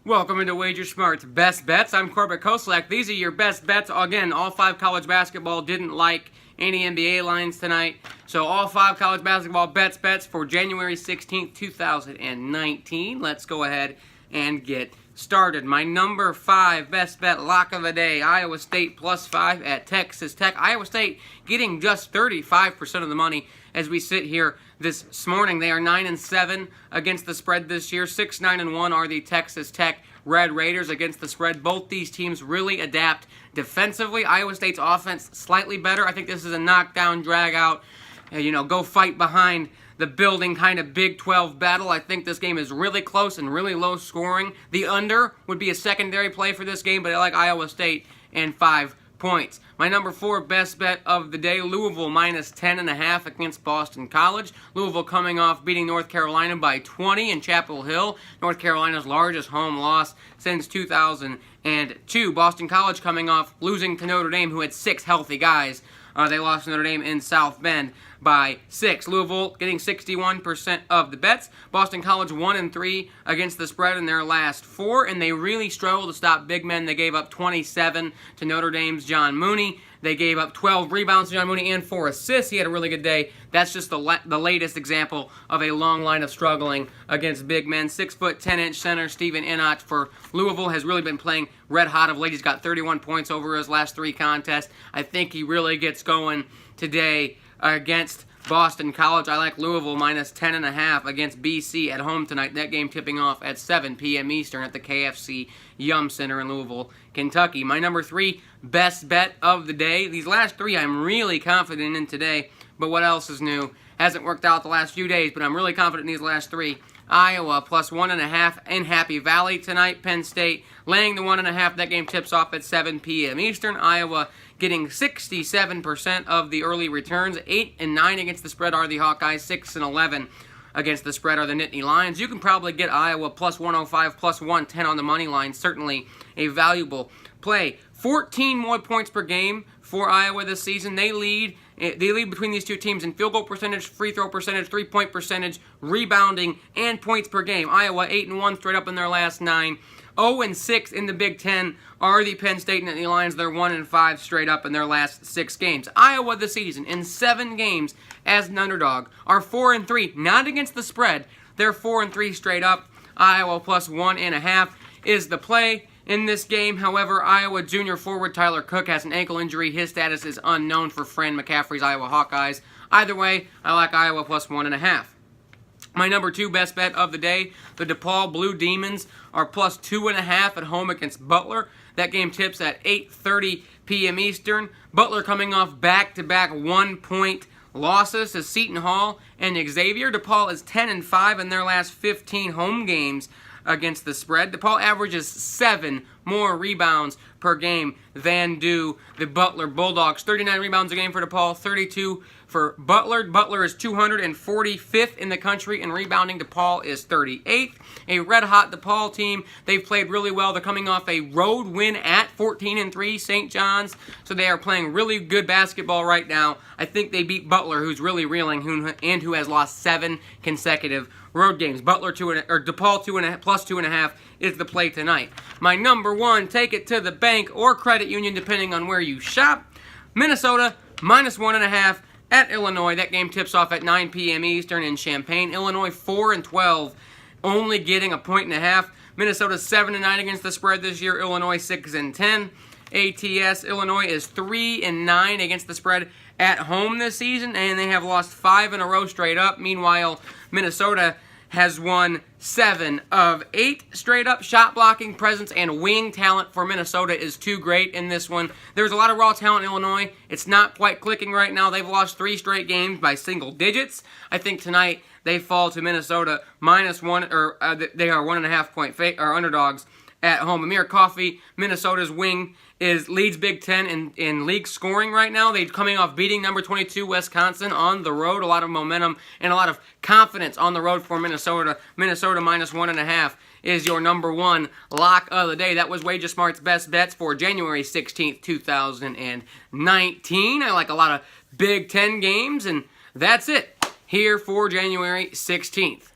Welcome into Wager Smart's Best Bets. I'm Corbett Koslak. These are your best bets. Again, all 5 college basketball didn't like any NBA lines tonight. So all 5 college basketball bets for January 16th, 2019. Let's go ahead and get started. My number 5 best bet lock of the day, Iowa State +5 at Texas Tech. Iowa State getting just 35% of the money as we sit here this morning. They are 9-7 against the spread this year. 6-9-1 are the Texas Tech Red Raiders against the spread. Both these teams really adapt defensively. Iowa State's offense slightly better. I think this is a knockdown, drag out, go fight behind the building kind of Big 12 battle. I think this game is really close and really low scoring. The under would be a secondary play for this game, but I like Iowa State and 5 points. My number 4 best bet of the day, Louisville -10.5 against Boston College. Louisville coming off beating North Carolina by 20 in Chapel Hill, North Carolina's largest home loss since 2002. Boston College coming off losing to Notre Dame, who had 6 healthy guys. They lost to Notre Dame in South Bend by 6. Louisville getting 61% of the bets. Boston College 1-3 against the spread in their last 4, and they really struggled to stop big men. They gave up 27 to Notre Dame's John Mooney. They gave up 12 rebounds to John Mooney and 4 assists. He had a really good day. That's just the latest example of a long line of struggling against big men. 6', 10" center Stephen Enoch for Louisville has really been playing red hot of late. He's got 31 points over his last 3 contests. I think he really gets going today against Boston College. I like Louisville -10.5 against BC at home tonight. That game tipping off at 7 p.m. Eastern at the KFC Yum Center in Louisville, Kentucky. My number 3 best bet of the day. These last 3 I'm really confident in today, but what else is new? Hasn't worked out the last few days, but I'm really confident in these last 3. Iowa +1.5 in Happy Valley tonight. Penn State laying the 1.5. That game tips off at 7 p.m. Eastern. Iowa getting 67% of the early returns. 8-9 against the spread are the Hawkeyes. 6-11 against the spread are the Nittany Lions. You can probably get Iowa +105, +110 on the money line. Certainly a valuable play. 14 more points per game for Iowa this season. They lead between these two teams in field goal percentage, free throw percentage, 3-point percentage, rebounding, and points per game. Iowa 8-1 straight up in their last 9. 0-6 in the Big Ten are the Penn State Nittany Lions. They're 1-5 straight up in their last 6 games. Iowa this season in 7 games as an underdog are 4-3, not against the spread. They're 4-3 straight up. Iowa +1.5 is the play in this game. However, Iowa junior forward Tyler Cook has an ankle injury. His status is unknown for Fran McCaffrey's Iowa Hawkeyes. Either way, I like Iowa +1.5. My number 2 best bet of the day, the DePaul Blue Demons are +2.5 at home against Butler. That game tips at 8:30 p.m. Eastern. Butler coming off back-to-back 1-point losses to Seton Hall and Xavier. DePaul is 10-5 in their last 15 home games against the spread. DePaul averages 7 more rebounds per game than do the Butler Bulldogs. 39 rebounds a game for DePaul, 32 for Butler. Butler is 245th in the country in rebounding. DePaul is 38th. A red-hot DePaul team. They've played really well. They're coming off a road win at 14-3 St. John's, so they are playing really good basketball right now. I think they beat Butler, who's really reeling and who has lost 7 consecutive road games. DePaul +2.5 is the play tonight. My number 1, take it to the bank or credit union, depending on where you shop. Minnesota -1.5 at Illinois. That game tips off at 9 p.m. Eastern in Champaign. Illinois 4-12, only getting 1.5. Minnesota 7-9 against the spread this year. Illinois 6-10. ATS Illinois is 3-9 against the spread at home this season, and they have lost 5 in a row straight up. Meanwhile, Minnesota has won 7 of 8 straight up. Shot blocking presence and wing talent for Minnesota is too great in this one. There's a lot of raw talent in Illinois. It's not quite clicking right now. They've lost 3 straight games by single digits. I think tonight they fall to Minnesota -1, or they are 1.5 point underdogs at home. Amir Coffey, Minnesota's wing, leads Big Ten in league scoring right now. They're coming off beating number 22 Wisconsin on the road. A lot of momentum and a lot of confidence on the road for Minnesota. Minnesota -1.5 is your number 1 lock of the day. That was Wager Smart's best bets for January 16th, 2019. I like a lot of Big Ten games, and that's it here for January 16th.